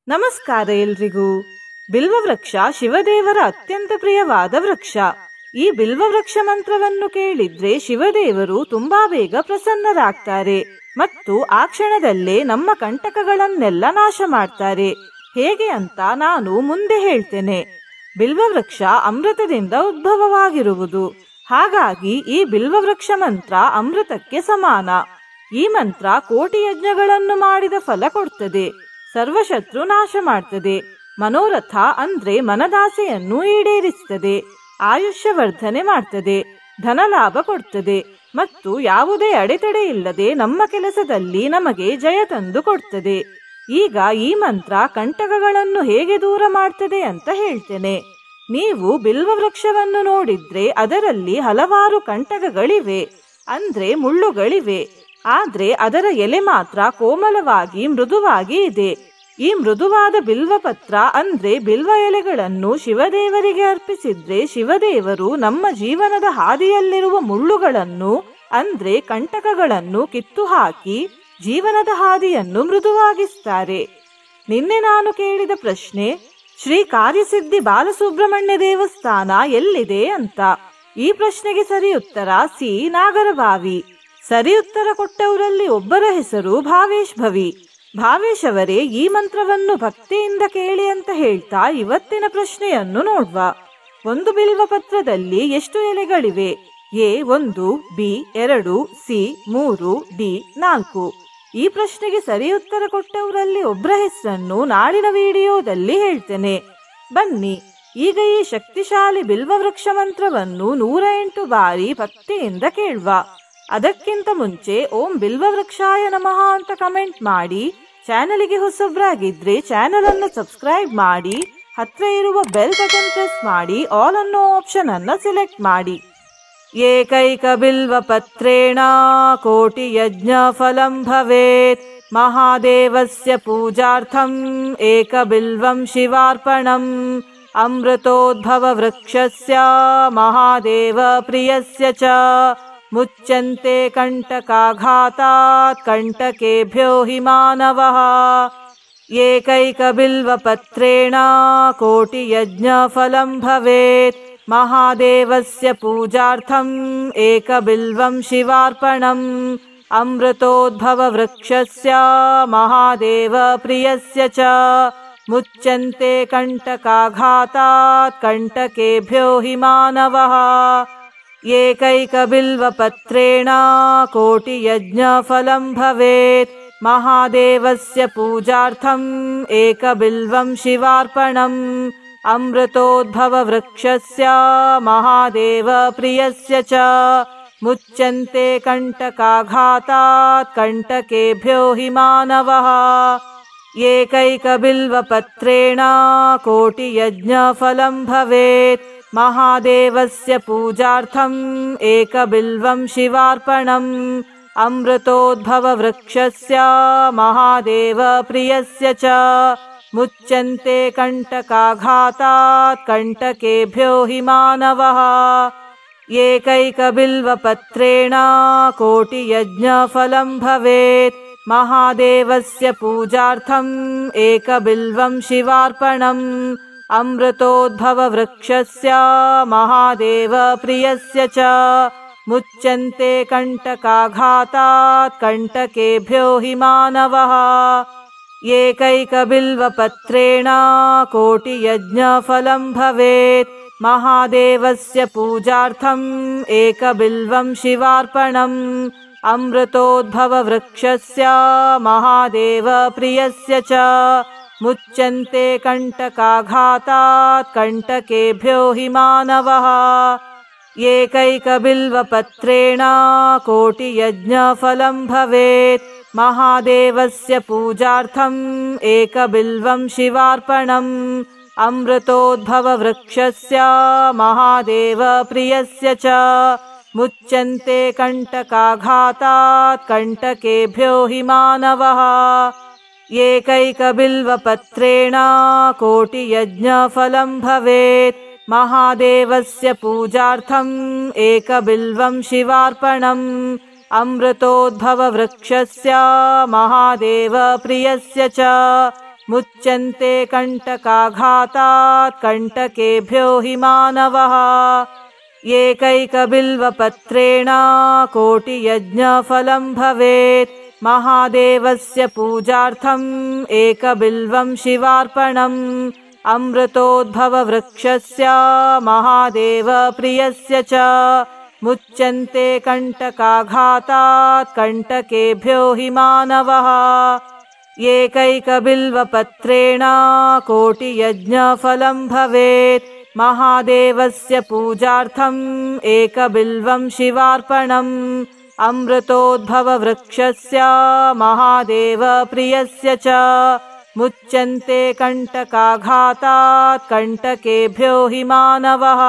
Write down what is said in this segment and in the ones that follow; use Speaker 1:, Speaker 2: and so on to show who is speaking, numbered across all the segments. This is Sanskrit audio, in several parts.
Speaker 1: ನಮಸ್ಕಾರ ಎಲ್ರಿಗೂ. ಬಿಲ್ವವೃಕ್ಷ ಶಿವದೇವರ ಅತ್ಯಂತ ಪ್ರಿಯವಾದ ವೃಕ್ಷ. ಈ ಬಿಲ್ವವೃಕ್ಷ ಮಂತ್ರವನ್ನು ಕೇಳಿದ್ರೆ ಶಿವದೇವರು ತುಂಬಾ ಬೇಗ ಪ್ರಸನ್ನರಾಗ್ತಾರೆ ಮತ್ತು ಆ ಕ್ಷಣದಲ್ಲೇ ನಮ್ಮ ಕಂಟಕಗಳನ್ನೆಲ್ಲ ನಾಶ ಮಾಡ್ತಾರೆ. ಹೇಗೆ ಅಂತ ನಾನು ಮುಂದೆ ಹೇಳ್ತೇನೆ. ಬಿಲ್ವವೃಕ್ಷ ಅಮೃತದಿಂದ ಉದ್ಭವವಾಗಿರುವುದು. ಹಾಗಾಗಿ ಈ ಬಿಲ್ವವೃಕ್ಷ ಮಂತ್ರ ಅಮೃತಕ್ಕೆ ಸಮಾನ. ಈ ಮಂತ್ರ ಕೋಟಿ ಯಜ್ಞಗಳನ್ನು ಮಾಡಿದ ಫಲ ಕೊಡ್ತದೆ. ಸರ್ವಶತ್ರು ನಾಶ ಮಾಡ್ತದೆ. ಮನೋರಥ ಅಂದ್ರೆ ಮನದಾಸೆಯನ್ನು ಈಡೇರಿಸ್ತದೆ. ಆಯುಷ್ಯ ವರ್ಧನೆ ಮಾಡ್ತದೆ. ಧನಲಾಭ ಕೊಡ್ತದೆ ಮತ್ತು ಯಾವುದೇ ಅಡೆತಡೆ ಇಲ್ಲದೆ ನಮ್ಮ ಕೆಲಸದಲ್ಲಿ ನಮಗೆ ಜಯ ತಂದು ಕೊಡ್ತದೆ. ಈಗ ಈ ಮಂತ್ರ ಕಂಟಕಗಳನ್ನು ಹೇಗೆ ದೂರ ಮಾಡ್ತದೆ ಅಂತ ಹೇಳ್ತೇನೆ. ನೀವು ಬಿಲ್ವವೃಕ್ಷವನ್ನು ನೋಡಿದ್ರೆ ಅದರಲ್ಲಿ ಹಲವಾರು ಕಂಟಕಗಳಿವೆ, ಅಂದ್ರೆ ಮುಳ್ಳುಗಳಿವೆ. ಆದ್ರೆ ಅದರ ಎಲೆ ಮಾತ್ರ ಕೋಮಲವಾಗಿ ಮೃದುವಾಗಿ ಇದೆ. ಈ ಮೃದುವಾದ ಬಿಲ್ವಪತ್ರ ಅಂದ್ರೆ ಬಿಲ್ವ ಎಲೆಗಳನ್ನು ಶಿವದೇವರಿಗೆ ಅರ್ಪಿಸಿದ್ರೆ ಶಿವದೇವರು ನಮ್ಮ ಜೀವನದ ಹಾದಿಯಲ್ಲಿರುವ ಮುಳ್ಳುಗಳನ್ನು ಅಂದ್ರೆ ಕಂಟಕಗಳನ್ನು ಕಿತ್ತು ಹಾಕಿ ಜೀವನದ ಹಾದಿಯನ್ನು ಮೃದುವಾಗಿಸ್ತಾರೆ. ನಿನ್ನೆ ನಾನು ಕೇಳಿದ ಪ್ರಶ್ನೆ, ಶ್ರೀ ಕಾರ್ಯಸಿದ್ಧಿ ಬಾಲಸುಬ್ರಹ್ಮಣ್ಯ ದೇವಸ್ಥಾನ ಎಲ್ಲಿದೆ ಅಂತ. ಈ ಪ್ರಶ್ನೆಗೆ ಸರಿ ಉತ್ತರ ಸಿ. ನಾಗರಬಾವಿ. ಸರಿ ಉತ್ತರ ಕೊಟ್ಟವರಲ್ಲಿ ಒಬ್ಬರ ಹೆಸರು ಭಾವೇಶ್ ಭವಿ. ಭಾವೇಶ್ ಅವರೇ, ಈ ಮಂತ್ರವನ್ನು ಭಕ್ತಿಯಿಂದ ಕೇಳಿ ಅಂತ ಹೇಳ್ತಾ ಇವತ್ತಿನ ಪ್ರಶ್ನೆಯನ್ನು ನೋಡ್ವ. ಒಂದು ಬಿಲ್ವ ಪತ್ರದಲ್ಲಿ ಎಷ್ಟು ಎಲೆಗಳಿವೆ? A 1, B 2, C 3, D 4. ಈ ಪ್ರಶ್ನೆಗೆ ಸರಿ ಉತ್ತರ ಕೊಟ್ಟವರಲ್ಲಿ ಒಬ್ಬರ ಹೆಸರನ್ನು ನಾಳಿನ ವಿಡಿಯೋದಲ್ಲಿ ಹೇಳ್ತೇನೆ. ಬನ್ನಿ ಈಗ ಈ ಶಕ್ತಿಶಾಲಿ ಬಿಲ್ವವೃಕ್ಷ ಮಂತ್ರವನ್ನು 108 ಬಾರಿ ಭಕ್ತಿಯಿಂದ ಕೇಳುವ. ಅದಕ್ಕಿಂತ ಮುಂಚೆ ಓಂ ಬಿಲ್ವವೃಕ್ಷಾಯ ನಮಃ ಅಂತ ಕಮೆಂಟ್ ಮಾಡಿ, ಚಾನಲಿಗೆ ಹೊಸಬ್ರಾಗಿದ್ರೆ ಚಾನಲ್ ಅನ್ನು ಸಬ್ಸ್ಕ್ರೈಬ್ ಮಾಡಿ, ಹತ್ರ ಇರುವ ಬೆಲ್ ಬಟನ್ ಪ್ರೆಸ್ ಮಾಡಿ, ಆಲ್ ಅನ್ನೋ ಆಪ್ಷನ್ ಅನ್ನ ಸೆಲೆಕ್ಟ್ ಮಾಡಿ. ಏಕೈಕ ಬಿಲ್ವ ಪತ್ರೇಣ ಕೋಟಿ ಯಜ್ಞ ಫಲಂ ಭವೇತ್. ಮಹಾದೇವಸ್ಯ ಪೂಜಾರ್ಥಂ ಏಕ ಬಿಲ್ವಂ ಶಿವಾರ್ಪಣಂ. ಅಮೃತೋದ್ಭವ ವೃಕ್ಷಸ್ಯ ಮಹಾದೇವ ಪ್ರಿಯಸ್ಯ ಚ ಮುಚ್ಯಂತೆ ಕಂಟಕಾಘಾತಾತ್ ಕಂಟಕೇಭ್ಯೋ ಹಿ ಮಾನವಃ. ಏಕೈಕ ಬಿಲ್ವ ಪತ್ರೇಣ ಕೋಟಿ ಯಜ್ಞ ಫಲಂ ಭವೇತ್. ಮಹಾದೇವಸ್ಯ ಪೂಜಾರ್ಥಂ ಏಕ ಬಿಲ್ವಂ ಶಿವಾರ್ಪಣಂ. ಅಮೃತೋದ್ಭವ ವೃಕ್ಷಸ್ಯ ಮಹಾದೇವ ಪ್ರಿಯಸ್ಯ ಚ ಮುಚ್ಯಂತೆ ಕಂಟಕಾಘಾತಾತ್ ಕಂಟಕೇಭ್ಯೋ ಹಿ ಮಾನವಃ. ಏಕೈಕ ಬಿಲ್ವ ಪತ್ರೇಣ ಕೋಟಿ ಯಜ್ಞ ಫಲಂ ಭವೇತ್. ಮಹಾದೇವಸ್ಯ ಪೂಜಾರ್ಥಂ ಏಕ ಬಿಲ್ವಂ ಶಿವಾರ್ಪಣಂ. ಅಮೃತೋದ್ಭವ ವೃಕ್ಷಸ್ಯ ಮಹಾದೇವ ಪ್ರಿಯಸ್ಯ ಚ ಮುಚ್ಯಂತೆ ಕಂಟಕಾಘಾತಾತ್ ಕಂಟಕೇಭ್ಯೋ ಹಿ ಮಾನವಃ. ಏಕೈಕ ಬಿಲ್ವ ಪತ್ರೇಣ ಕೋಟಿ ಯಜ್ಞ ಫಲಂ ಭವೇತ್. ಮಹಾದೇವಸ್ಯ ಪೂಜಾರ್ಥಂ ಏಕ ಬಿಲ್ವಂ ಶಿವಾರ್ಪಣಂ. ಅಮೃತೋದ್ಭವ ವೃಕ್ಷಸ್ಯ ಮಹಾದೇವ ಪ್ರಿಯಸ್ಯ ಚ ಮುಚ್ಯಂತೆ ಕಂಟಕಾಘಾತಾತ್ ಕಂಟಕೇಭ್ಯೋ ಹಿ ಮಾನವಃ. ಏಕೈಕ ಬಿಲ್ವ ಪತ್ರೇಣ ಕೋಟಿ ಯಜ್ಞ ಫಲಂ ಭವೇತ್. ಮಹಾದೇವಸ್ಯ ಪೂಜಾರ್ಥಂ ಏಕ ಬಿಲ್ವಂ ಶಿವಾರ್ಪಣಂ. ಅಮೃತೋದ್ಭವ ವೃಕ್ಷಸ್ಯ ಮಹಾದೇವ ಪ್ರಿಯಸ್ಯ ಚ ಮುಚ್ಯಂತೆ ಕಂಟಕಾಘಾತಾತ್ ಕಂಟಕೇಭ್ಯೋ ಹಿ ಮಾನವಃ. ಏಕೈಕ ಬಿಲ್ವ ಪತ್ರೇಣ ಕೋಟಿ ಯಜ್ಞ ಫಲಂ ಭವೇತ್. ಮಹಾದೇವಸ್ಯ ಪೂಜಾರ್ಥಂ ಏಕ ಬಿಲ್ವಂ ಶಿವಾರ್ಪಣಂ. ಅಮೃತೋದ್ಭವ ವೃಕ್ಷಸ್ಯ ಮಹಾದೇವ ಪ್ರಿಯಸ್ಯ ಚ ಮುಚ್ಯಂತೆ ಕಂಟಕಾಘಾತಾತ್ ಕಂಟಕೇಭ್ಯೋ ಹಿ ಮಾನವಃ. ಏಕೈಕ ಬಿಲ್ವ ಪತ್ರೇಣ ಕೋಟಿ ಯಜ್ಞ ಫಲಂ ಭವೇತ್. ಮಹಾದೇವಸ್ಯ ಪೂಜಾರ್ಥಂ ಏಕ ಬಿಲ್ವಂ ಶಿವಾರ್ಪಣಂ. ಅಮೃತೋದ್ಭವ ವೃಕ್ಷಸ್ಯ ಮಹಾದೇವ ಪ್ರಿಯಸ್ಯ ಚ ಮುಚ್ಯಂತೆ ಕಂಟಕಾಘಾತಾತ್ ಕಂಟಕೇಭ್ಯೋ ಹಿ ಮಾನವಃ. ಏಕೈಕ ಬಿಲ್ವ ಪತ್ರೇಣ ಕೋಟಿ ಯಜ್ಞ ಫಲಂ ಭವೇತ್. ಮಹಾದೇವಸ್ಯ ಪೂಜಾರ್ಥಂ ಏಕ ಬಿಲ್ವಂ ಶಿವಾರ್ಪಣಂ. ಅಮೃತೋದ್ಭವ ವೃಕ್ಷಸ್ಯ ಮಹಾದೇವ ಪ್ರಿಯಸ್ಯ ಚ मुच्यन्ते कण्टकाघातात् कण्टकेभ्यो हि मानवः एकैकबिल्वपत्रेण कोटियज्ञफलं भवेत् महादेवस्य पूजार्थम् एकबिल्वं शिवार्पणम् अमृतोद्भववृक्षस्य महादेवप्रियस्य च मुच्यन्ते कण्टकाघातात् कण्टकेभ्यो हि मानवः एकैकबिल्वपत्रेण कोटियज्ञफलं भवेत् महादेवस्य पूजार्थम् एकबिल्वं शिवार्पणम् अमृतोद्भववृक्षस्य महादेवप्रियस्य च मुच्यन्ते कण्टकाघातात् कण्टकेभ्यो हि मानवः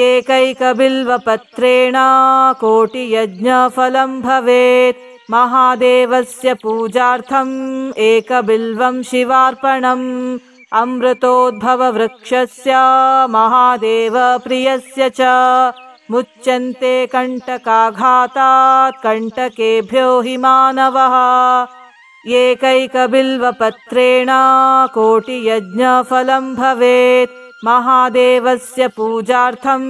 Speaker 1: एकैकबिल्वपत्रेण कोटियज्ञफलं भवेत् महादेवस्य पूजार्थम् एकबिल्वं शिवार्पणम् अमृतोद्भववृक्षस्य महादेवप्रियस्य च मुच्यन्ते कण्टकाघातात् कण्टकेभ्यो हि मानवः एकैकबिल्वपत्रेण कोटियज्ञफलं भवेत् महादेवस्य पूजार्थम्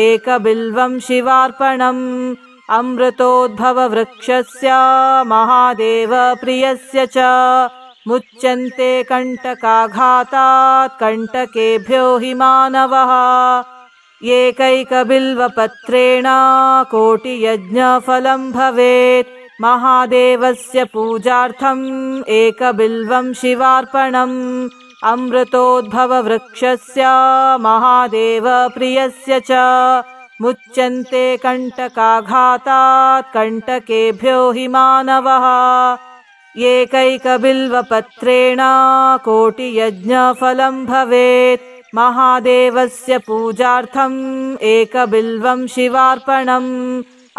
Speaker 1: एकबिल्वं शिवार्पणम् अमृतोद्भववृक्षस्य महादेवप्रियस्य च मुच्यन्ते कण्टकाघातात् कण्टकेभ्यो हि मानवः एकैकबिल्वपत्रेण कोटियज्ञफलं भवेत् महादेवस्य पूजार्थम् एकबिल्वं शिवार्पणम् अमृतोद्भववृक्षस्य महादेवप्रियस्य च मुच्यन्ते कण्टकाघातात् कण्टकेभ्यो हि मानवः एकैकबिल्वपत्रेण कोटियज्ञफलं भवेत् महादेवस्य पूजार्थम् एकबिल्वं शिवार्पणम्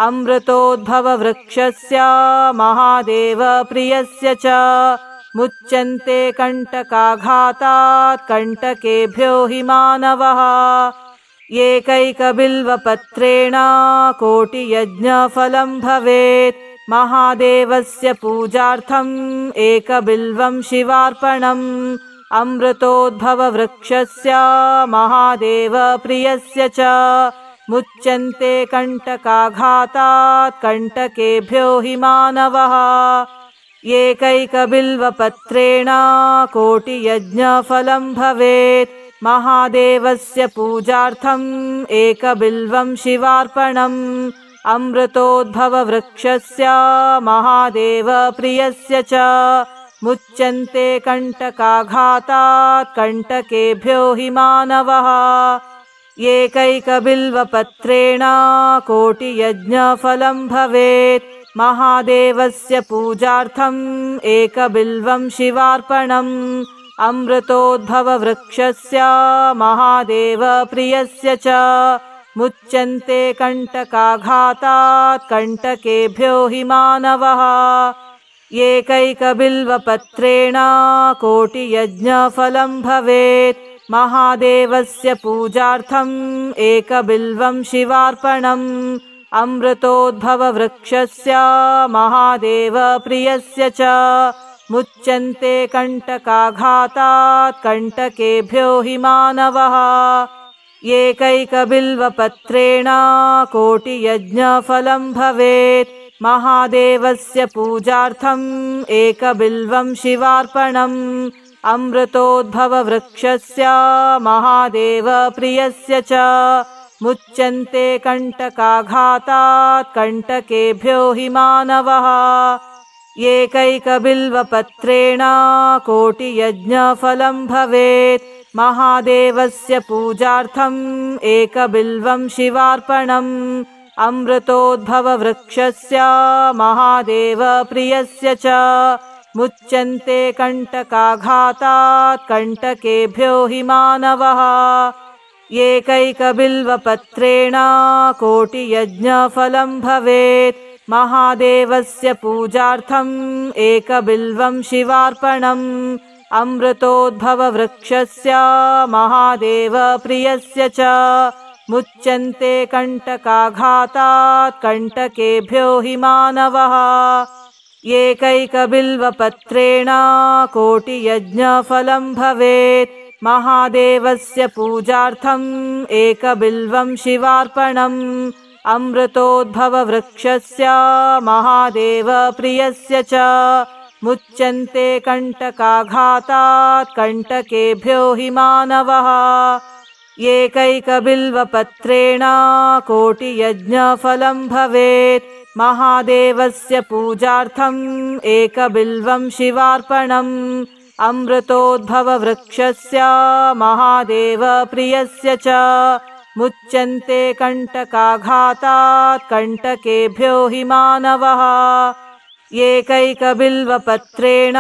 Speaker 1: अमृतोद्भववृक्षस्य महादेवप्रियस्य च मुच्यन्ते कण्टकाघातात् कण्टकेभ्यो हि मानवः एकैकबिल्वपत्रेण कोटियज्ञफलं भवेत् महादेवस्य पूजार्थम् एकबिल्वं शिवार्पणम् अमृतोद्भववृक्षस्य महादेवप्रियस्य च मुच्यन्ते कण्टकाघातात् कण्टकेभ्यो हि मानवः एकैकबिल्वपत्रेण कोटियज्ञफलं भवेत् महादेवस्य पूजार्थम् एकबिल्वं शिवार्पणम् अमृतोद्भववृक्षस्य महादेवप्रियस्य च मुच्यन्ते कण्टकाघातात् कण्टकेभ्यो हि मानवः एकैकबिल्वपत्रेण कोटियज्ञफलं भवेत् महादेवस्य पूजार्थम् एकबिल्वं शिवार्पणम् अमृतोद्भववृक्षस्य महादेवप्रियस्य च मुच्यन्ते कण्टकाघातात् कण्टकेभ्यो हि मानवः एकैकबिल्वपत्रेण कोटियज्ञफलं भवेत् महादेवस्य पूजार्थम् एकबिल्वं शिवार्पणम् अमृतोद्भववृक्षस्य महादेवप्रियस्य च मुच्यन्ते कण्टकाघातात् कण्टकेभ्यो हि मानवः एकैकबिल्वपत्रेण कोटियज्ञफलं भवेत् महादेवस्य पूजार्थम् एकबिल्वं शिवार्पणम् अमृतोद्भववृक्षस्य महादेवप्रियस्य च मुच्यन्ते कण्टकाघातात् कण्टकेभ्यो हि मानवः एकैकबिल्वपत्रेण कोटियज्ञफलं भवेत् महादेवस्य पूजार्थम् एकबिल्वं शिवार्पणम् अमृतोद्भववृक्षस्य महादेवप्रियस्य च मुच्यन्ते कण्टकाघातात् कण्टकेभ्यो हि मानवः एकैकबिल्वपत्रेण कोटियज्ञफलं भवेत् महादेवस्य पूजार्थम् एकबिल्वं शिवार्पणम् अमृतोद्भववृक्षस्य महादेवप्रियस्य च मुच्यन्ते कण्टकाघातात् कण्टकेभ्यो हि मानवः एकैकबिल्वपत्रेण कोटियज्ञफलं भवेत् महादेवस्य पूजार्थम् एकबिल्वं शिवार्पणम् अमृतोद्भववृक्षस्य महादेवप्रियस्य च मुच्यन्ते कण्टकाघातात् कण्टकेभ्यो हि मानवः एकैकबिल्वपत्रेण कोटियज्ञफलं भवेत् महादेवस्य पूजार्थम् एकबिल्वं शिवार्पणम् अमृतोद्भववृक्षस्य महादेवप्रियस्य च मुच्यन्ते कण्टकाघातात् कण्टकेभ्यो हि मानवः एकैकबिल्वपत्रेण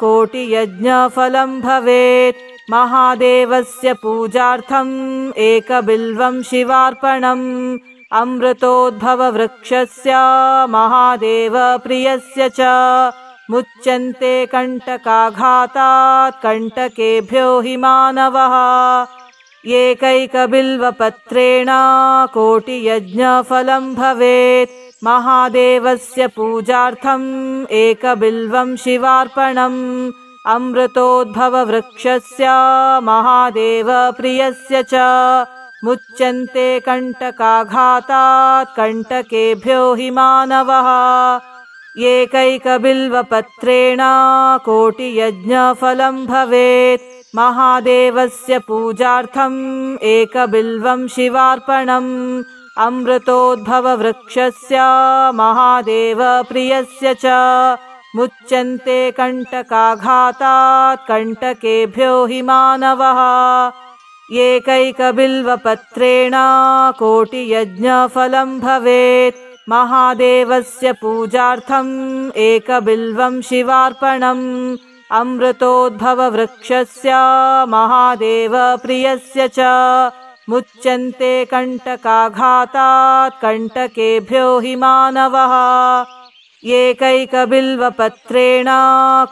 Speaker 1: कोटियज्ञफलं भवेत् महादेवस्य पूजार्थम् एकबिल्वं शिवार्पणम् अमृतोद्भववृक्षस्य महादेवप्रियस्य च मुच्यन्ते कण्टकाघातात् कण्टकेभ्यो हि मानवः एकैकबिल्वपत्रेण कोटियज्ञफलं भवेत् महादेवस्य पूजार्थम् एकबिल्वं शिवार्पणम् अमृतोद्भववृक्षस्य महादेवप्रियस्य च मुच्यन्ते कण्टकाघातात् कण्टकेभ्यो हि मानवः एकैकबिल्वपत्रेण कोटियज्ञफलं भवेत् महादेवस्य पूजार्थम् एकबिल्वं शिवार्पणम् अमृतोद्भववृक्षस्य महादेवप्रियस्य च मुच्यन्ते कण्टकाघातात् कण्टकेभ्यो हि मानवः एकैकबिल्वपत्रेण कोटियज्ञफलं भवेत् महादेवस्य पूजार्थम् एकबिल्वं शिवार्पणम् अमृतोद्भववृक्षस्य महादेवप्रियस्य च मुच्यन्ते कण्टकाघातात् कण्टकेभ्यो हि मानवः एकैकबिल्वपत्रेण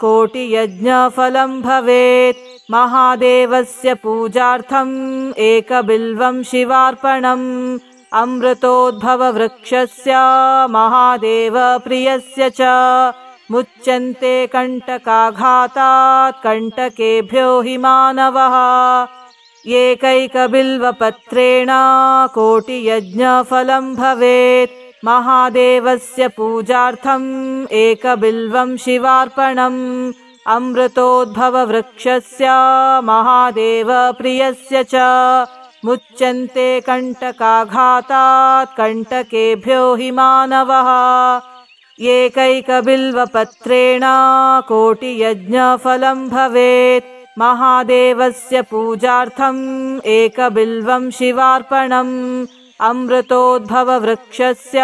Speaker 1: कोटियज्ञफलं भवेत् महादेवस्य पूजार्थम् एकबिल्वं शिवार्पणम् अमृतोद्भववृक्षस्य महादेवप्रियस्य च मुच्यन्ते कण्टकाघातात् कण्टकेभ्यो हि मानवः एकैकबिल्वपत्रेण कोटियज्ञफलं भवेत् महादेवस्य पूजार्थम् एकबिल्वं शिवार्पणम् अमृतोद्भववृक्षस्य महादेवप्रियस्य च मुच्यन्ते कण्टकाघातात् कण्टकेभ्यो हि मानवः एकैकबिल्वपत्रेण कोटियज्ञफलं भवेत् महादेवस्य पूजार्थम् एकबिल्वं शिवार्पणम् अमृतोद्भववृक्षस्य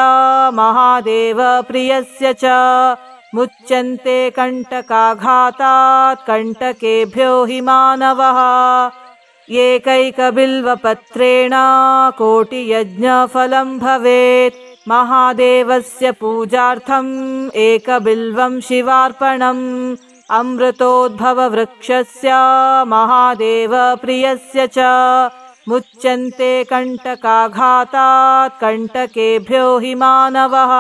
Speaker 1: महादेवप्रियस्य च मुच्यन्ते कण्टकाघातात् कण्टकेभ्यो हि मानवः एकैकबिल्वपत्रेण कोटियज्ञफलं भवेत् महादेवस्य पूजार्थम् एकबिल्वं शिवार्पणम् अमृतोद्भववृक्षस्य महादेवप्रियस्य च मुच्यन्ते कण्टकाघातात् कण्टकेभ्यो हि मानवः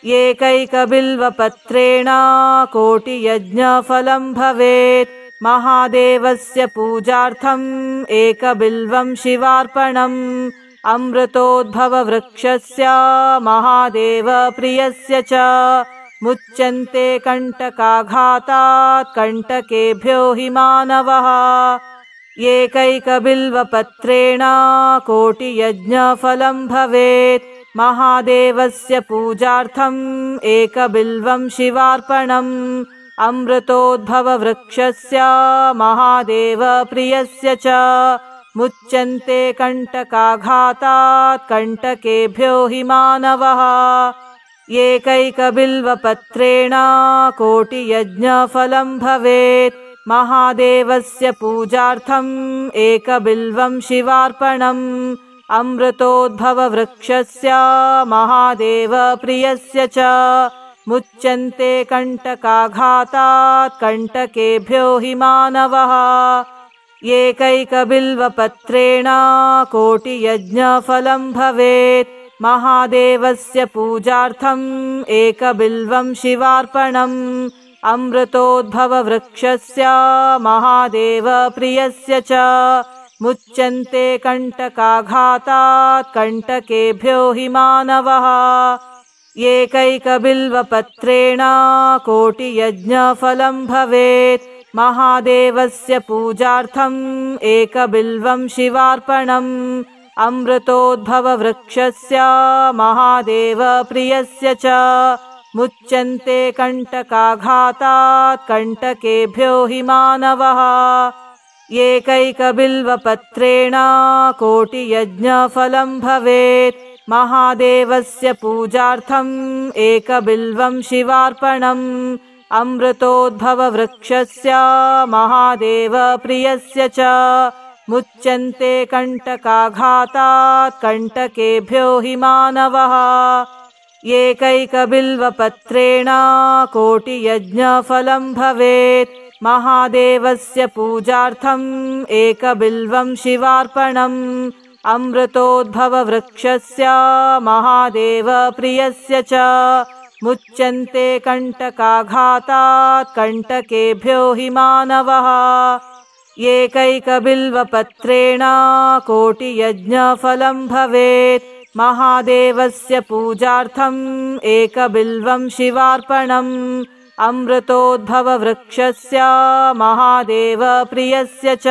Speaker 1: एकैकबिल्वपत्रेण कोटियज्ञफलं भवेत् महादेवस्य पूजार्थम् एकबिल्वं शिवार्पणम् अमृतोद्भववृक्षस्य महादेवप्रियस्य च मुच्यन्ते कण्टकाघातात् कण्टकेभ्यो हि मानवः एकैकबिल्वपत्रेण कोटियज्ञफलं भवेत् महादेवस्य पूजार्थम् एकबिल्वं शिवार्पणम् अमृतोद्भववृक्षस्य महादेवप्रियस्य च मुच्यन्ते कण्टकाघातात् कण्टकेभ्यो हि मानवः एकैकबिल्वपत्रेण कोटियज्ञफलं भवेत् महादेवस्य पूजार्थम् एकबिल्वं शिवार्पणम् अमृतोद्भववृक्षस्य महादेवप्रियस्य च मुच्यन्ते कण्टकाघातात् कण्टकेभ्यो हि मानवः एकैकबिल्वपत्रेण कोटियज्ञफलं भवेत् महादेवस्य पूजार्थम् एकबिल्वं शिवार्पणम् अमृतोद्भववृक्षस्य महादेवप्रियस्य च मुच्यन्ते कण्टकाघातात् कण्टकेभ्यो हि मानवः एकैकबिल्वपत्रेण कोटियज्ञफलं भवेत् महादेवस्य पूजार्थम् एकबिल्वं शिवार्पणम् अमृतोद्भववृक्षस्य महादेवप्रियस्य च मुच्यन्ते कण्टकाघातात् कण्टकेभ्यो हि मानवः एकैकबिल्वपत्रेण कोटियज्ञफलं भवेत् महादेवस्य पूजार्थम् एकबिल्वं शिवार्पणम् अमृतोद्भववृक्षस्य महादेवप्रियस्य च मुच्यन्ते कण्टकाघातात् कण्टकेभ्यो हि मानवः एकैकबिल्वपत्रेण कोटियज्ञफलं भवेत् महादेवस्य पूजार्थम् एकबिल्वं शिवार्पणम् अमृतोद्भववृक्षस्य महादेवप्रियस्य च मुच्यन्ते कण्टकाघातात् कण्टकेभ्यो हि मानवः एकैकबिल्वपत्रेण कोटियज्ञफलं भवेत् महादेवस्य पूजार्थम् एकबिल्वं शिवार्पणम् अमृतोद्भववृक्षस्य महादेवप्रियस्य च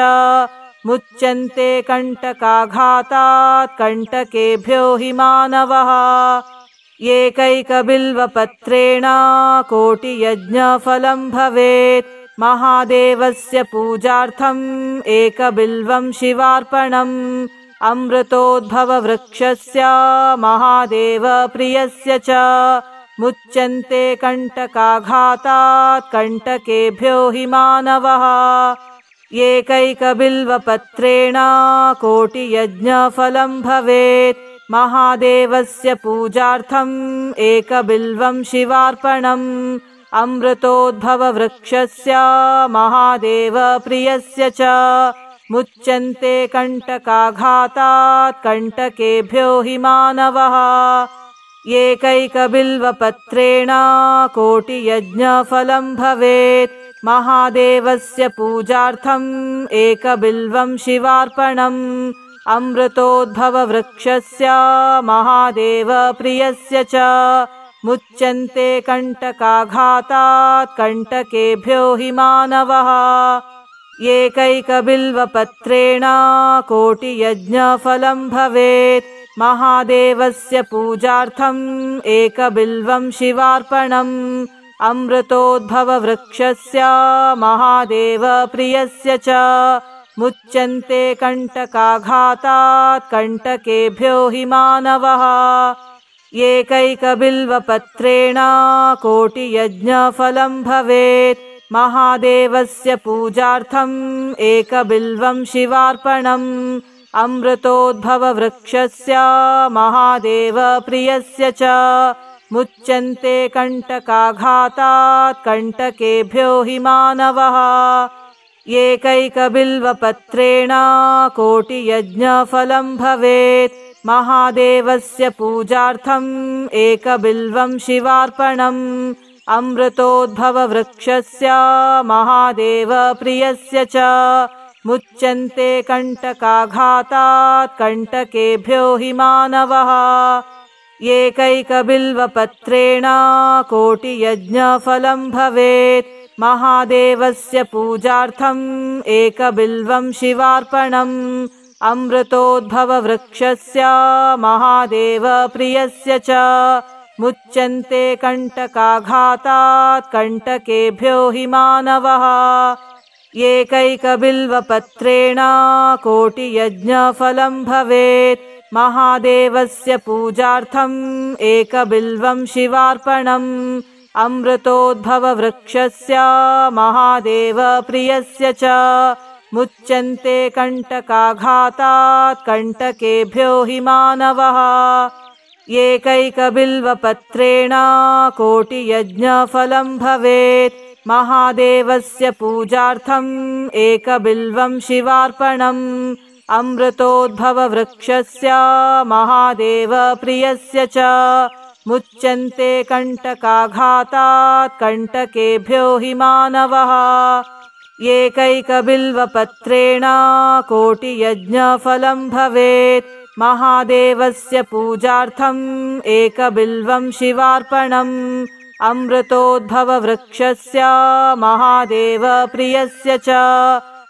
Speaker 1: मुच्यन्ते कण्टकाघातात् कण्टकेभ्यो हि मानवः एकैकबिल्वपत्रेण कोटियज्ञफलं भवेत् महादेवस्य पूजार्थम् एकबिल्वं शिवार्पणम् अमृतोद्भववृक्षस्य महादेवप्रियस्य च मुच्यन्ते कण्टकाघातात् कण्टकेभ्यो हि मानवः एकैकबिल्वपत्रेण कोटियज्ञफलं भवेत् महादेवस्य पूजार्थम् एकबिल्वं शिवार्पणम् अमृतोद्भववृक्षस्य महादेवप्रियस्य च मुच्यन्ते कण्टकाघातात् कण्टकेभ्यो हि मानवः एकैकबिल्वपत्रेण कोटियज्ञफलं भवेत् महादेवस्य पूजार्थम् एकबिल्वं शिवार्पणम् अमृतोद्भववृक्षस्य महादेवप्रियस्य च मुच्यन्ते कण्टकाघातात् कण्टकेभ्यो हि मानवः एकैकबिल्वपत्रेण कोटियज्ञफलं भवेत् महादेवस्य पूजार्थम् एकबिल्वं शिवार्पणम् अमृतोद्भववृक्षस्य महादेवप्रियस्य च मुच्यन्ते कण्टकाघातात् कण्टकेभ्यो हि मानवः एकैकबिल्वपत्रेण कोटियज्ञफलं भवेत् महादेवस्य पूजार्थम् एकबिल्वं शिवार्पणम् अमृतोद्भववृक्षस्य महादेवप्रियस्य च मुच्यन्ते कण्टकाघातात् कण्टकेभ्यो हि मानवः एकैकबिल्वपत्रेण कोटियज्ञफलं भवेत् महादेवस्य पूजार्थम् एकबिल्वं शिवार्पणम् अमृतोद्भववृक्षस्य महादेवप्रियस्य च मुच्यन्ते कण्टकाघातात् कण्टकेभ्यो हि मानवः एकैकबिल्वपत्रेण कोटियज्ञफलं भवेत् महादेवस्य पूजार्थम् एकबिल्वं शिवार्पणम् अमृतोद्भववृक्षस्य महादेवप्रियस्य च मुच्यन्ते कण्टकाघातात् कण्टकेभ्यो हि मानवः एकैकबिल्वपत्रेण कोटियज्ञफलं भवेत् महादेवस्य पूजार्थम् एकबिल्वं शिवार्पणम् अमृतोद्भववृक्षस्य महादेवप्रियस्य च मुच्यन्ते कण्टकाघातात् कण्टकेभ्यो हि मानवः एकैकबिल्वपत्रेण कोटियज्ञफलं भवेत् महादेवस्य पूजार्थम् एकबिल्वं शिवार्पणम् अमृतोद्भववृक्षस्य महादेवप्रियस्य च मुच्यन्ते कण्टकाघातात् कण्टकेभ्यो हि मानवः एकैकबिल्वपत्रेण कोटियज्ञफलं भवेत् महादेवस्य पूजार्थम् एकबिल्वं शिवार्पणम् अमृतोद्भववृक्षस्य महादेवप्रियस्य च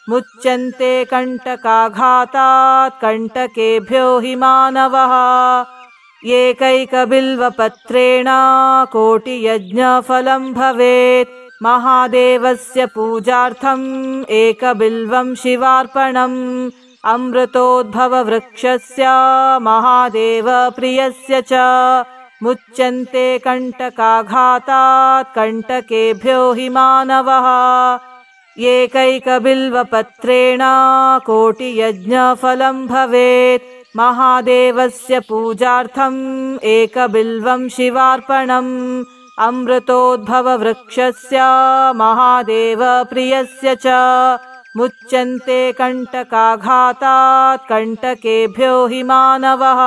Speaker 1: मुच्यन्ते कण्टकाघातात् कण्टकेभ्यो हि मानवः एकैकबिल्वपत्रेण कोटियज्ञफलं भवेत् महादेवस्य पूजार्थम् एकबिल्वं शिवार्पणम् अमृतोद्भववृक्षस्य महादेवप्रियस्य च मुच्यन्ते कण्टकाघातात् कण्टकेभ्यो हि मानवः एकैकबिल्वपत्रेण कोटियज्ञफलं भवेत् महादेवस्य पूजार्थम् एकबिल्वं शिवार्पणम् अमृतोद्भववृक्षस्य महादेवप्रियस्य च मुच्यन्ते कण्टकाघातात् कण्टकेभ्यो हि मानवः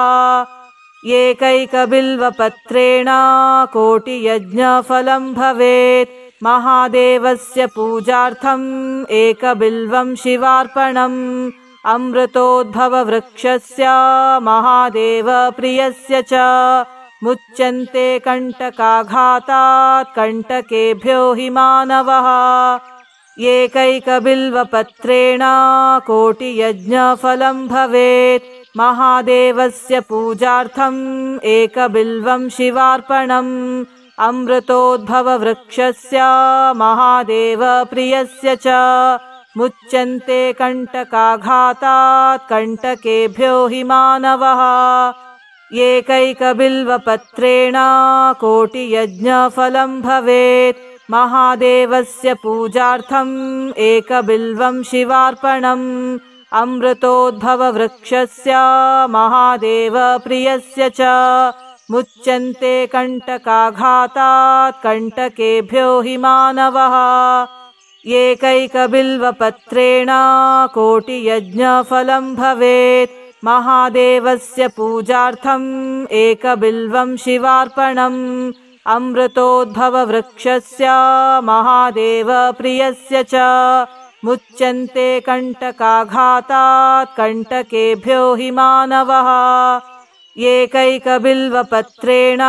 Speaker 1: एकैकबिल्वपत्रेण कोटियज्ञफलं भवेत् महादेवस्य पूजार्थम् एकबिल्वं शिवार्पणम् अमृतोद्भववृक्षस्य महादेवप्रियस्य च मुच्यन्ते कण्टकाघातात् कण्टकेभ्यो हि मानवः एकैकबिल्वपत्रेण कोटियज्ञफलं भवेत् महादेवस्य पूजार्थम् एकबिल्वं शिवार्पणम् अमृतोद्भववृक्षस्य महादेवप्रियस्य च मुच्यन्ते कण्टकाघातात् कण्टकेभ्यो हि मानवः एकैकबिल्वपत्रेण कोटियज्ञफलं भवेत् महादेवस्य पूजार्थम् एकबिल्वं शिवार्पणम् अमृतोद्भववृक्षस्य महादेवप्रियस्य च मुच्यन्ते कण्टकाघातात् कण्टकेभ्यो हि मानवः एकैकबिल्वपत्रेण कोटियज्ञफलं भवेत् महादेवस्य पूजार्थम् एकबिल्वं शिवार्पणम् अमृतोद्भववृक्षस्य महादेवप्रियस्य च मुच्यन्ते कण्टकाघातात् कण्टकेभ्यो हि मानवः एकैकबिल्वपत्रेण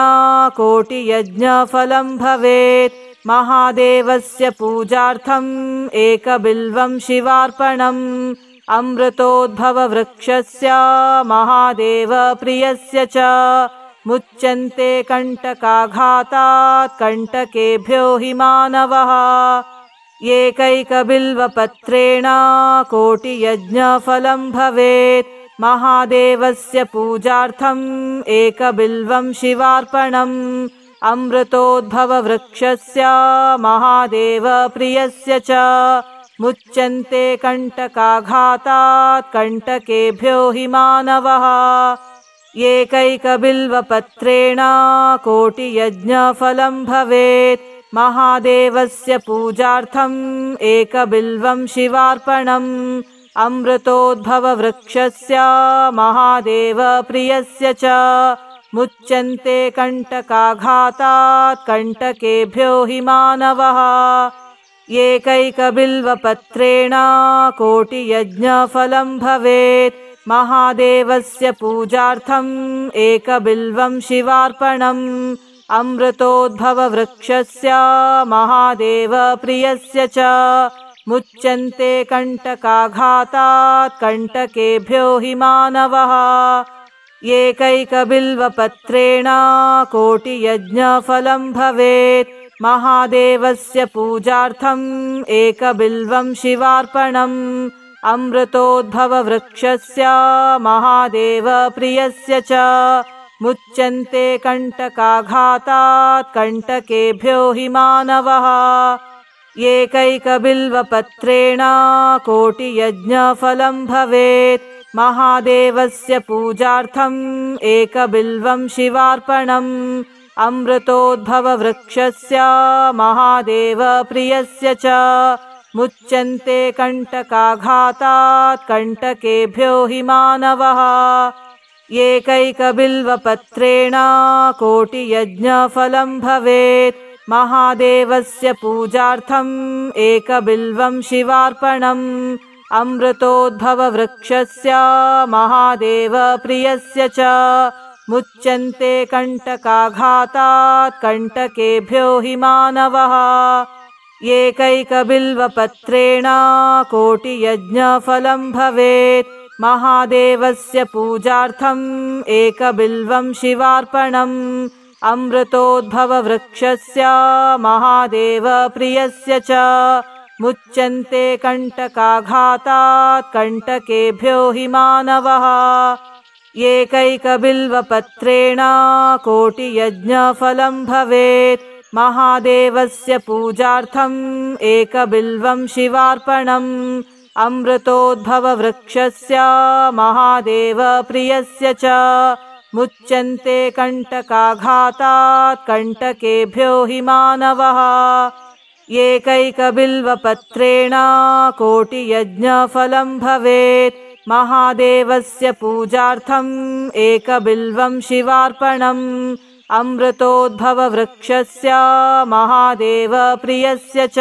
Speaker 1: कोटियज्ञफलं भवेत् महादेवस्य पूजार्थम् एकबिल्वं शिवार्पणम् अमृतोद्भववृक्षस्य महादेवप्रियस्य च मुच्यन्ते कण्टकाघातात् कण्टकेभ्यो हि मानवः एकैकबिल्वपत्रेण कोटियज्ञफलं भवेत् महादेवस्य पूजार्थम् एकबिल्वं शिवार्पणम् अमृतोद्भववृक्षस्य महादेवप्रियस्य च मुच्यन्ते कण्टकाघातात् कण्टकेभ्यो हि मानवः एकैकबिल्वपत्रेण कोटियज्ञफलं भवेत् महादेवस्य पूजार्थम् एकबिल्वं शिवार्पणम् अमृतोद्भववृक्षस्य महादेवप्रियस्य च मुच्यन्ते कण्टकाघातात् कण्टकेभ्यो हि मानवः एकैकबिल्वपत्रेण कोटियज्ञफलं भवेत् महादेवस्य पूजार्थम् एकबिल्वं शिवार्पणम् अमृतोद्भववृक्षस्य महादेवप्रियस्य च मुच्यन्ते कण्टकाघातात् कण्टकेभ्यो हि मानवः एकैकबिल्वपत्रेण कोटियज्ञफलं भवेत् महादेवस्य पूजार्थम् एकबिल्वं शिवार्पणम् अमृतोद्भववृक्षस्य महादेवप्रियस्य च मुच्यन्ते कण्टकाघातात् कण्टकेभ्यो हि मानवः एकैकबिल्वपत्रेण कोटियज्ञफलं भवेत् महादेवस्य पूजार्थम् एकबिल्वं शिवार्पणम् अमृतोद्भववृक्षस्य महादेवप्रियस्य च मुच्यन्ते कण्टकाघातात् कण्टकेभ्यो हि मानवः एकैकबिल्वपत्रेण कोटियज्ञफलं भवेत् महादेवस्य पूजार्थम् एकबिल्वं शिवार्पणम् अमृतोद्भववृक्षस्य महादेवप्रियस्य च मुच्यन्ते कण्टकाघातात् कण्टकेभ्यो हि मानवः एकैकबिल्वपत्रेण कोटियज्ञफलं भवेत् महादेवस्य पूजार्थम् एकबिल्वं शिवार्पणम् अमृतोद्भववृक्षस्य महादेवप्रियस्य च मुच्यन्ते कण्टकाघातात् कण्टकेभ्यो हि मानवः एकैकबिल्वपत्रेण कोटियज्ञफलं भवेत् महादेवस्य पूजार्थम् एकबिल्वं शिवार्पणम् अमृतोद्भववृक्षस्य महादेवप्रियस्य च मुच्यन्ते कण्टकाघातात् कण्टकेभ्यो हि मानवः एकैकबिल्वपत्रेण कोटियज्ञफलं भवेत् महादेवस्य पूजार्थम् एकबिल्वं शिवार्पणम् अमृतोद्भववृक्षस्य महादेवप्रियस्य च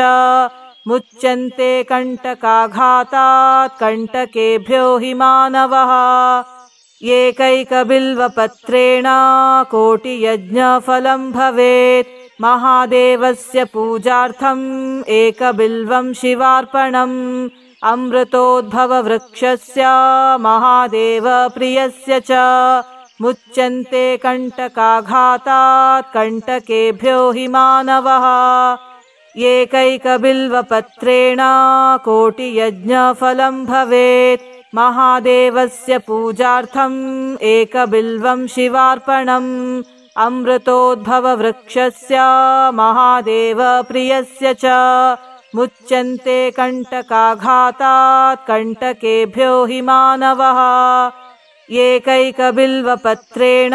Speaker 1: मुच्यन्ते कण्टकाघातात् कण्टकेभ्यो हि मानवः एकैकबिल्वपत्रेण कोटियज्ञफलं भवेत् महादेवस्य पूजार्थम् एकबिल्वं शिवार्पणम् अमृतोद्भववृक्षस्य महादेवप्रियस्य च मुच्यन्ते कण्टकाघातात् कण्टकेभ्यो हि मानवः एकैकबिल्वपत्रेण कोटियज्ञफलं भवेत् महादेवस्य पूजार्थम् एकबिल्वं शिवार्पणम् अमृतोद्भववृक्षस्य महादेवप्रियस्य च मुच्यन्ते कण्टकाघातात् कण्टकेभ्यो हि मानवः एकैकबिल्वपत्रेण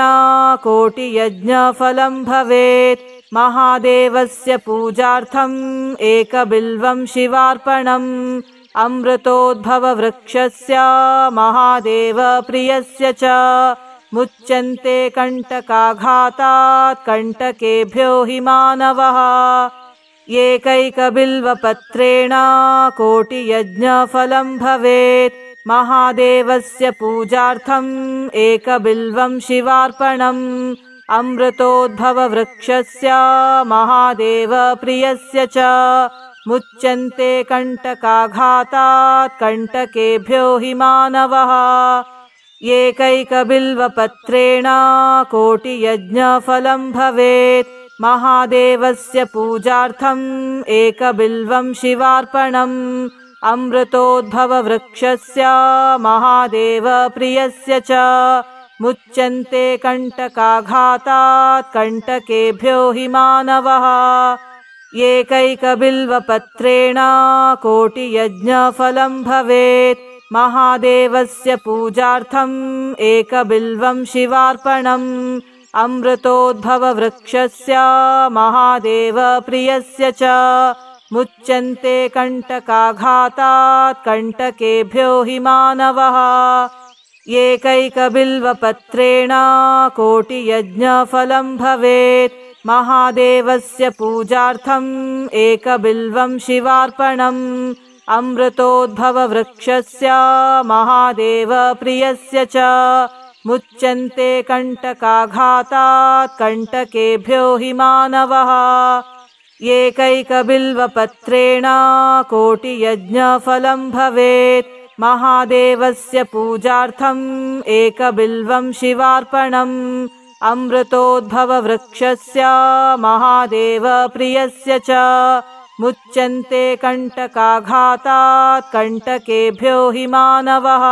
Speaker 1: कोटियज्ञफलं भवेत् महादेवस्य पूजार्थम् एकबिल्वं शिवार्पणम् अमृतोद्भववृक्षस्य महादेवप्रियस्य च मुच्यन्ते कण्टकाघातात् कण्टकेभ्यो हि मानवः एकैकबिल्वपत्रेण कोटियज्ञफलं भवेत् महादेवस्य पूजार्थम् एकबिल्वं शिवार्पणम् अमृतोद्भववृक्षस्य महादेवप्रियस्य च मुच्यन्ते कण्टकाघातात् कण्टकेभ्यो हि मानवः एकैकबिल्वपत्रेण कोटियज्ञफलं भवेत् महादेवस्य पूजार्थम् एकबिल्वं शिवार्पणम् अमृतोद्भववृक्षस्य महादेवप्रियस्य च मुच्यन्ते कण्टकाघातात् कण्टकेभ्यो हि मानवः एकैकबिल्वपत्रेण कोटियज्ञफलं भवेत् महादेवस्य पूजार्थम् एकबिल्वं शिवार्पणम् अमृतोद्भववृक्षस्य महादेवप्रियस्य च मुच्यन्ते कण्टकाघातात् कण्टकेभ्यो हि मानवः एकैकबिल्वपत्रेण कोटियज्ञफलं भवेत् महादेवस्य पूजार्थम् एकबिल्वं शिवार्पणम् अमृतोद्भववृक्षस्य महादेवप्रियस्य च मुच्यन्ते कण्टकाघातात् कण्टकेभ्यो हि मानवः एकैकबिल्वपत्रेण कोटियज्ञफलं भवेत् महादेवस्य पूजार्थम् एकबिल्वं शिवार्पणम् अमृतोद्भववृक्षस्य महादेवप्रियस्य च मुच्यन्ते कण्टकाघातात् कण्टकेभ्यो हि मानवः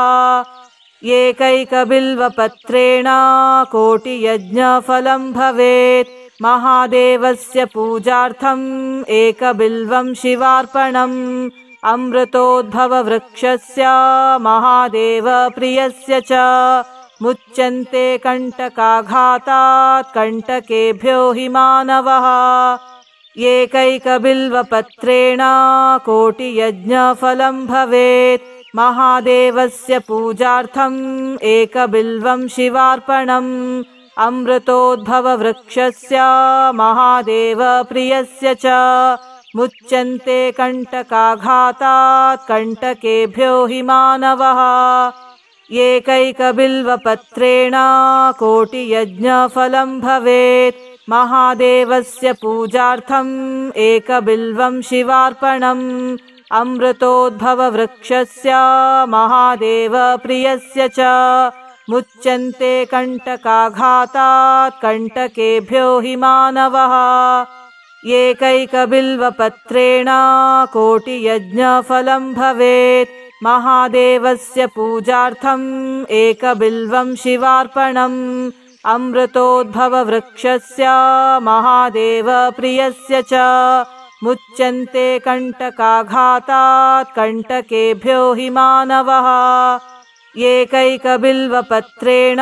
Speaker 1: एकैकबिल्वपत्रेण कोटियज्ञफलं भवेत् महादेवस्य पूजार्थम् एकबिल्वं शिवार्पणम् अमृतोद्भववृक्षस्य महादेवप्रियस्य च मुच्यन्ते कण्टकाघातात् कण्टकेभ्यो हि मानवः एकैकबिल्वपत्रेण कोटियज्ञफलं भवेत् महादेवस्य पूजार्थम् एकबिल्वं शिवार्पणम् अमृतोद्भववृक्षस्य महादेवप्रियस्य च मुच्यन्ते कण्टकाघातात् कण्टकेभ्यो हि मानवः एकैकबिल्वपत्रेण कोटियज्ञफलं भवेत् महादेवस्य पूजार्थम् एकबिल्वं शिवार्पणम् अमृतोद्भववृक्षस्य महादेवप्रियस्य च मुच्यन्ते कण्टकाघातात् कण्टकेभ्यो हि मानवः एकैकबिल्वपत्रेण कोटियज्ञफलं भवेत् महादेवस्य पूजार्थम् एकबिल्वं शिवार्पणम् अमृतोद्भववृक्षस्य महादेवप्रियस्य च मुच्यन्ते कण्टकाघातात् कण्टकेभ्यो हि मानवः एकैकबिल्वपत्रेण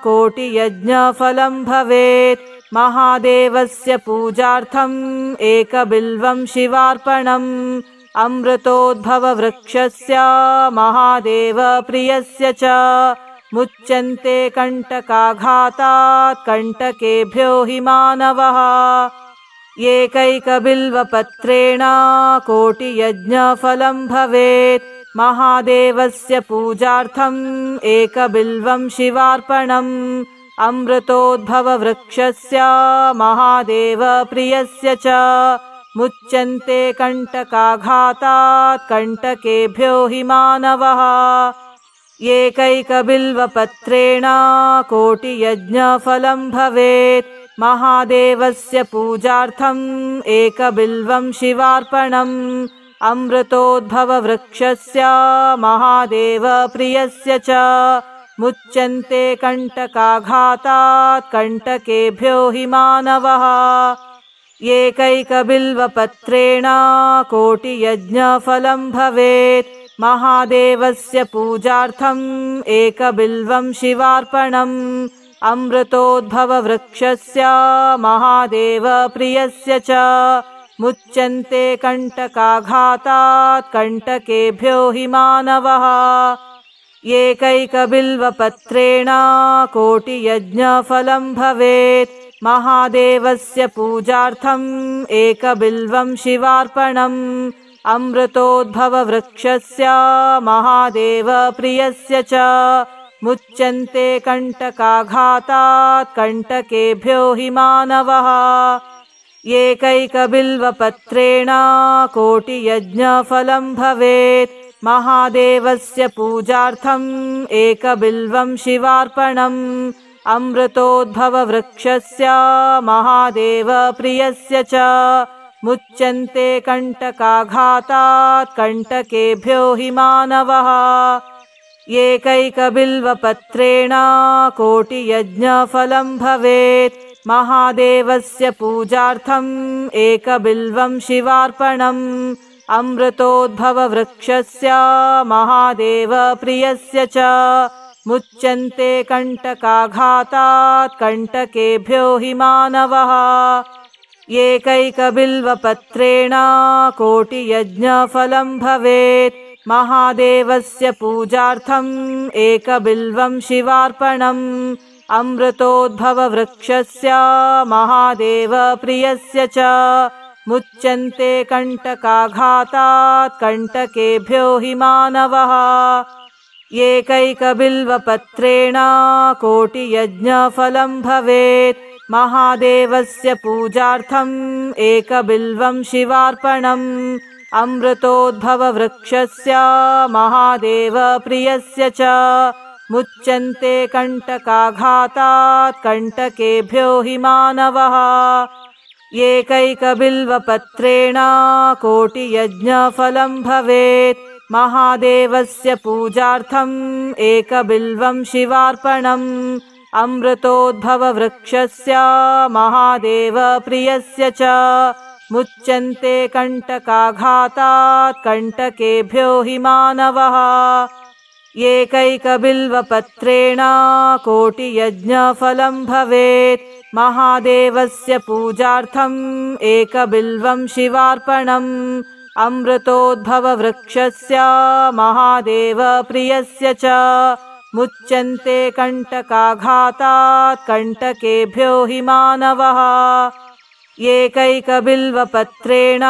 Speaker 1: कोटियज्ञफलं भवेत् महादेवस्य पूजार्थम् एकबिल्वं शिवार्पणम् अमृतोद्भववृक्षस्य महादेवप्रियस्य च मुच्यन्ते कण्टकाघातात् कण्टकेभ्यो हि मानवः एकैकबिल्वपत्रेण कोटियज्ञफलं भवेत् महादेवस्य पूजार्थम् एकबिल्वं शिवार्पणम् अमृतोद्भववृक्षस्य महादेवप्रियस्य च मुच्यन्ते कण्टकाघातात् कण्टकेभ्यो हि मानवः एकैकबिल्वपत्रेण कोटियज्ञफलं भवेत् महादेवस्य पूजार्थम् एकबिल्वं शिवार्पणम् अमृतोद्भववृक्षस्य महादेवप्रियस्य च मुच्यन्ते कण्टकाघातात् कण्टकेभ्यो हि मानवः एकैकबिल्वपत्रेण कोटियज्ञफलं भवेत् महादेवस्य पूजार्थम् एकबिल्वं शिवार्पणम् अमृतोद्भववृक्षस्य महादेवप्रियस्य च मुच्यन्ते कण्टकाघातात् कण्टकेभ्यो हि मानवः एकैकबिल्वपत्रेण कोटियज्ञफलं भवेत् महादेवस्य पूजार्थम् एकबिल्वं शिवार्पणम् अमृतोद्भववृक्षस्य महादेवप्रियस्य च मुच्यन्ते कण्टकाघातात् कण्टकेभ्यो हि मानवः एकैकबिल्वपत्रेण कोटियज्ञफलं भवेत् महादेवस्य पूजार्थम् एकबिल्वं शिवार्पणम् अमृतोद्भववृक्षस्य महादेवप्रियस्य च मुच्यन्ते कण्टकाघातात् कण्टकेभ्यो हि मानवः एकैकबिल्वपत्रेण कोटियज्ञफलं भवेत् महादेवस्य पूजार्थम् एकबिल्वं शिवार्पणम् अमृतोद्भववृक्षस्य महादेवप्रियस्य च मुच्यन्ते कण्टकाघातात् कण्टकेभ्यो हि मानवः एकैकबिल्वपत्रेण कोटियज्ञफलं भवेत् महादेवस्य पूजार्थम् एकबिल्वं शिवार्पणम् अमृतोद्भववृक्षस्य महादेवप्रियस्य च मुच्यन्ते कण्टकाघातात् कण्टकेभ्यो हि मानवः एकैकबिल्वपत्रेण कोटियज्ञफलं भवेत् महादेवस्य पूजार्थम् एकबिल्वं शिवार्पणम् अमृतोद्भववृक्षस्य महादेवप्रियस्य च मुच्यन्ते कण्टकाघातात् कण्टकेभ्यो हि मानवः एकैकबिल्वपत्रेण कोटियज्ञफलं भवेत् महादेवस्य पूजार्थम् एकबिल्वं शिवार्पणम् अमृतोद्भववृक्षस्य महादेवप्रियस्य च मुच्यन्ते कण्टकाघातात् कण्टकेभ्यो हि मानवः एकैकबिल्वपत्रेण कोटियज्ञफलं भवेत् महादेवस्य पूजार्थम् एकबिल्वं शिवार्पणम् अमृतोद्भववृक्षस्य महादेवप्रियस्य च मुच्यन्ते कण्टकाघातात् कण्टकेभ्यो हि मानवः एकैकबिल्वपत्रेण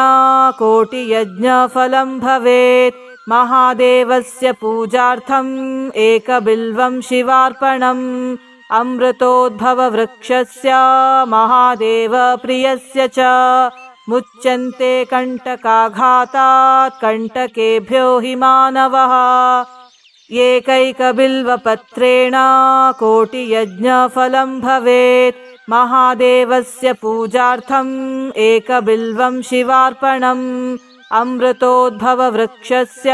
Speaker 1: कोटियज्ञफलं भवेत् महादेवस्य पूजार्थम् एकबिल्वं शिवार्पणम् अमृतोद्भववृक्षस्य महादेवप्रियस्य च मुच्यन्ते कण्टकाघातात् कण्टकेभ्यो हि मानवः एकैकबिल्वपत्रेण कोटियज्ञफलं भवेत् महादेवस्य पूजार्थम् एकबिल्वं शिवार्पणम् अमृतोद्भववृक्षस्य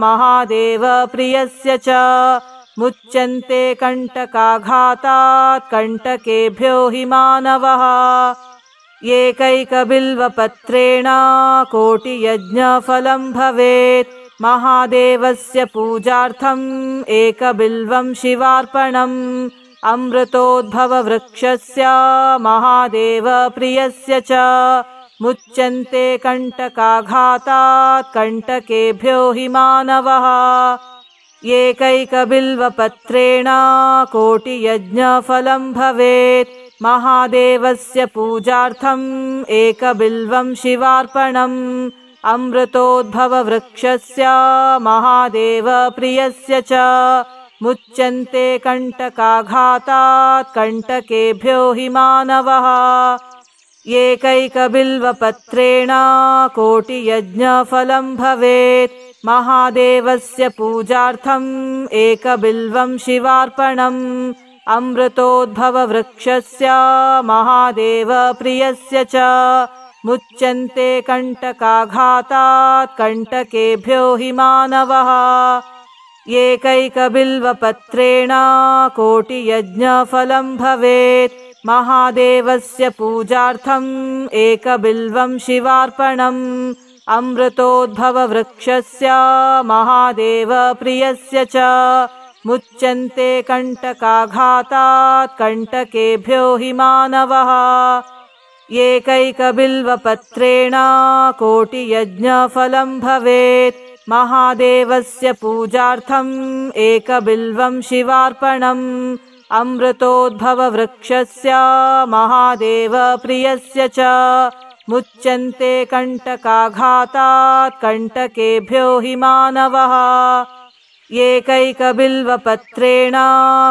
Speaker 1: महादेवप्रियस्य च मुच्यन्ते कण्टकाघातात् कण्टकेभ्यो हि मानवः एकैकबिल्वपत्रेण कोटियज्ञफलं भवेत् महादेवस्य पूजार्थम् एकबिल्वं शिवार्पणम् अमृतोद्भववृक्षस्य महादेवप्रियस्य च मुच्यन्ते कण्टकाघातात् कण्टकेभ्यो हि मानवः एकैकबिल्वपत्रेण कोटियज्ञफलं भवेत् महादेवस्य पूजार्थम् एकबिल्वं शिवार्पणम् अमृतोद्भववृक्षस्य महादेवप्रियस्य च मुच्यन्ते कण्टकाघातात् कण्टकेभ्यो हि मानवः एकैकबिल्वपत्रेण कोटियज्ञफलं भवेत् महादेवस्य पूजार्थम् एकबिल्वं शिवार्पणम् अमृतोद्भववृक्षस्य महादेवप्रियस्य च मुच्यन्ते कण्टकाघातात् कण्टकेभ्यो हि मानवः एकैकबिल्वपत्रेण कोटियज्ञफलं भवेत् महादेवस्य पूजार्थम् एकबिल्वं शिवार्पणम् अमृतोद्भववृक्षस्य महादेवप्रियस्य च मुच्यन्ते कण्टकाघातात् कण्टकेभ्यो हि मानवः एकैकबिल्वपत्रेण कोटियज्ञफलं भवेत् महादेवस्य पूजार्थम् एकबिल्वं शिवार्पणम् अमृतोद्भववृक्षस्य महादेवप्रियस्य च मुच्यन्ते कण्टकाघातात् कण्टकेभ्यो हि मानवः एकैकबिल्वपत्रेण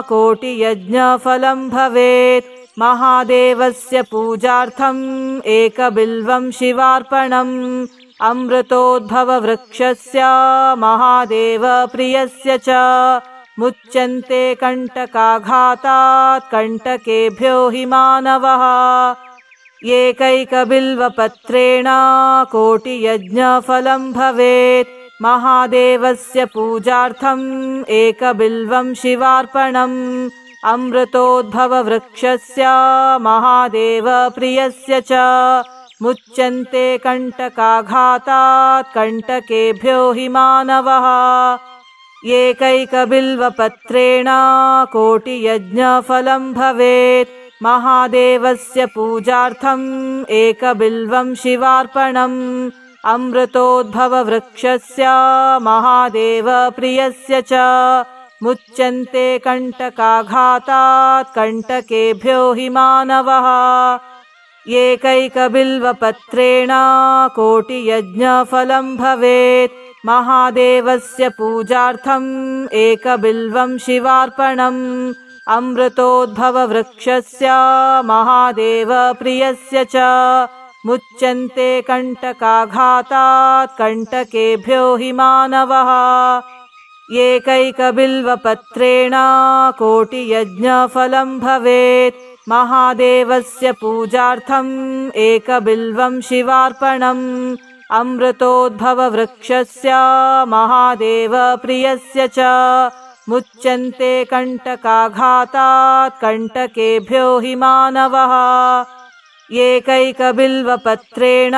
Speaker 1: कोटियज्ञफलं भवेत् महादेवस्य पूजार्थम् एकबिल्वं शिवार्पणम् अमृतोद्भववृक्षस्य महादेवप्रियस्य च मुच्यन्ते कण्टकाघातात् कण्टकेभ्यो हि मानवः एकैकबिल्वपत्रेण कोटियज्ञफलं भवेत् महादेवस्य पूजार्थम् एकबिल्वं शिवार्पणम् अमृतोद्भववृक्षस्य महादेवप्रियस्य च मुच्यन्ते कण्टकाघातात् कण्टकेभ्यो हि मानवः एकैकबिल्वपत्रेण कोटियज्ञफलं भवेत् महादेवस्य पूजार्थम् एकबिल्वं शिवार्पणम् अमृतोद्भववृक्षस्य महादेवप्रियस्य च मुच्यन्ते कण्टकाघातात् कण्टकेभ्यो हि मानवः एकैकबिल्वपत्रेण कोटियज्ञफलं भवेत् महादेवस्य पूजार्थम् एकबिल्वं शिवार्पणम् अमृतोद्भववृक्षस्य महादेवप्रियस्य च मुच्यन्ते कण्टकाघातात् कण्टकेभ्यो हि मानवः एकैकबिल्वपत्रेण कोटियज्ञफलं भवेत् महादेवस्य पूजार्थम् एकबिल्वं शिवार्पणम् अमृतोद्भववृक्षस्य महादेवप्रियस्य च मुच्यन्ते कण्टकाघातात् कण्टकेभ्यो हि मानवः एकैकबिल्वपत्रेण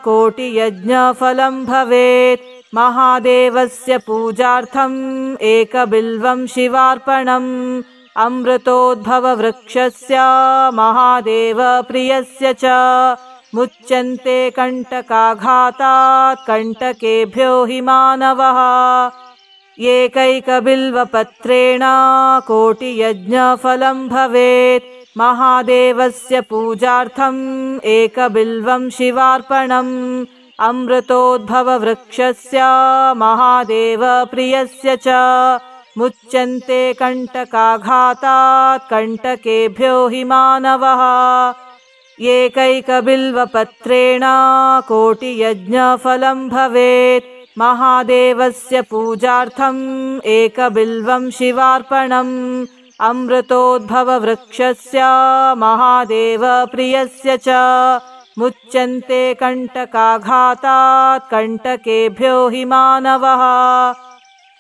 Speaker 1: कोटियज्ञफलं भवेत् महादेवस्य पूजार्थम् एकबिल्वं शिवार्पणम् अमृतोद्भववृक्षस्य महादेवप्रियस्य च मुच्यन्ते कण्टकाघातात् कण्टकेभ्यो हि मानवः। एकैकबिल्वपत्रेण कोटियज्ञफलं भवेत्। महादेवस्य पूजार्थम् एकबिल्वं शिवार्पणम्। अमृतोद्भववृक्षस्य महादेवप्रियस्य च मुच्यन्ते कण्टकाघातात् कण्टकेभ्यो हि मानवः। एकैकबिल्वपत्रेण कोटियज्ञफलं भवेत्। महादेवस्य पूजार्थम् एकबिल्वं शिवार्पणम्। अमृतोद्भववृक्षस्य महादेवप्रियस्य च मुच्यन्ते कण्टकाघातात् कण्टकेभ्यो हि मानवः।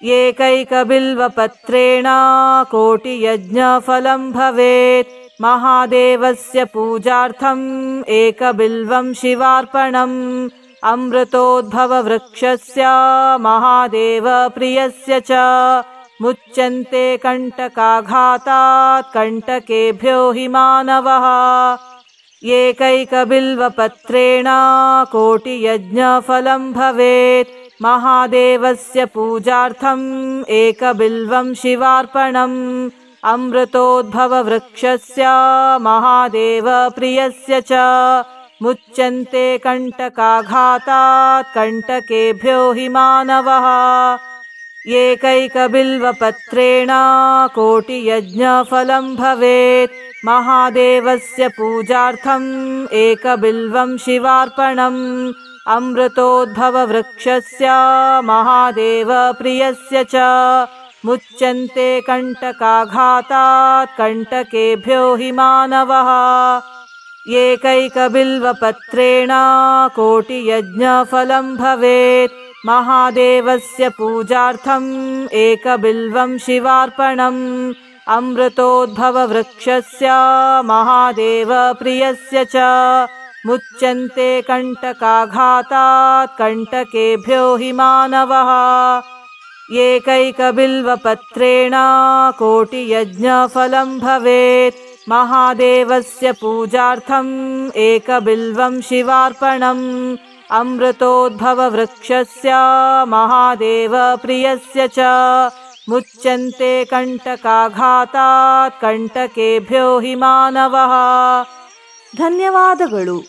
Speaker 1: एकैकबिल्वपत्रेण कोटियज्ञफलं भवेत्। महादेवस्य पूजार्थम् एकबिल्वं शिवार्पणम्। अमृतोद्भववृक्षस्य महादेवप्रियस्य च मुच्यन्ते कण्टकाघातात् कण्टकेभ्यो हि मानवः। एकैकबिल्वपत्रेण कोटियज्ञफलं भवेत्। महादेवस्य पूजार्थम् एकबिल्वं शिवार्पणम्। अमृतोद्भववृक्षस्य महादेवप्रियस्य च मुच्यन्ते कण्टकाघातात् कण्टकेभ्यो हि मानवः। एकैकबिल्वपत्रेण कोटियज्ञफलं भवेत्। महादेवस्य पूजार्थम् एकबिल्वं शिवार्पणम्। अमृतोद्भववृक्षस्य महादेवप्रियस्य च मुच्यन्ते कण्टकाघातात् कण्टकेभ्यो हि मानवः। एकैकबिल्वपत्रेण कोटियज्ञफलं भवेत्। महादेवस्य पूजार्थम् एकबिल्वं शिवार्पणम्। अमृतोद्भववृक्षस्य महादेवप्रियस्य च मुच्यन्ते कण्टकाघातात् कण्टकेभ्यो हि मानवः। एकैकबिल्वपत्रेण कोटियज्ञफलं भवेत्। महादेवस्य पूजार्थम् एकबिल्वं शिवार्पणम्। अमृतोद्भववृक्षस्य महादेवप्रियस्य च मुच्यन्ते कण्टकाघातात् कण्टकेभ्यो हि मानवः। ಧನ್ಯವಾದಗಳು.